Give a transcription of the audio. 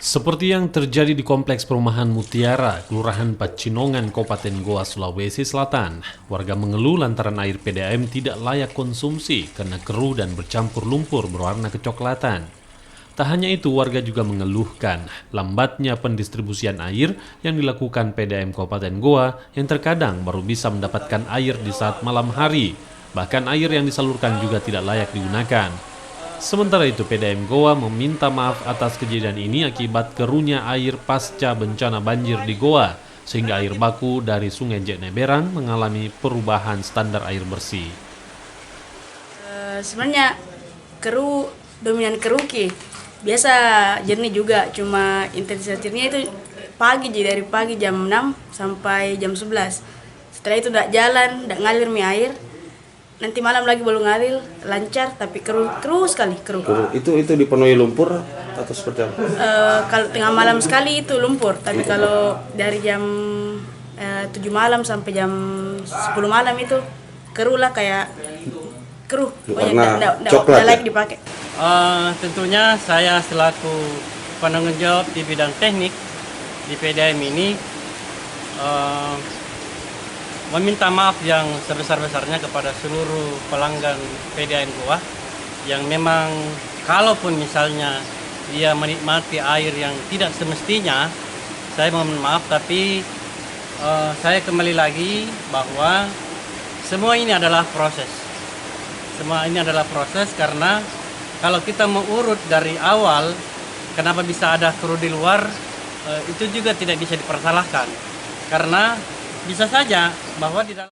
Seperti yang terjadi di Kompleks Perumahan Mutiara, Kelurahan Pacinongan, Kabupaten Goa, Sulawesi Selatan. Warga mengeluh lantaran air PDAM tidak layak konsumsi karena keruh dan bercampur lumpur berwarna kecoklatan. Tak hanya itu, warga juga mengeluhkan lambatnya pendistribusian air yang dilakukan PDAM Kabupaten Goa yang terkadang baru bisa mendapatkan air di saat malam hari. Bahkan air yang disalurkan juga tidak layak digunakan. Sementara itu, PDAM Goa meminta maaf atas kejadian ini akibat keruhnya air pasca bencana banjir di Goa, sehingga air baku dari Sungai Jekneberang mengalami perubahan standar air bersih. Sebenarnya dominan keruh ki. Biasa jernih juga, cuma intensitas jernihnya itu pagi, jadi dari pagi jam 6 sampai jam 11. Setelah itu tidak jalan, tidak ngalir mie air. Nanti malam lagi baru ngalir, lancar, tapi keruh sekali, keruh. Itu dipenuhi lumpur atau seperti apa? Kalau tengah malam sekali itu lumpur, tapi kalau dari jam 7 malam sampai jam 10 malam itu keruh lah, kayak keruh. Warna Tidak coklat lagi ya? dipakai. Tentunya saya selaku penanggung jawab di bidang teknik di PDAM ini meminta maaf yang sebesar-besarnya kepada seluruh pelanggan PDAM Goa yang memang kalaupun misalnya dia menikmati air yang tidak semestinya, saya mohon maaf, tapi saya kembali lagi bahwa semua ini adalah proses. Semua ini adalah proses karena kalau kita mau urut dari awal, kenapa bisa ada keruh di luar, itu juga tidak bisa dipersalahkan. Karena bisa saja bahwa di dalam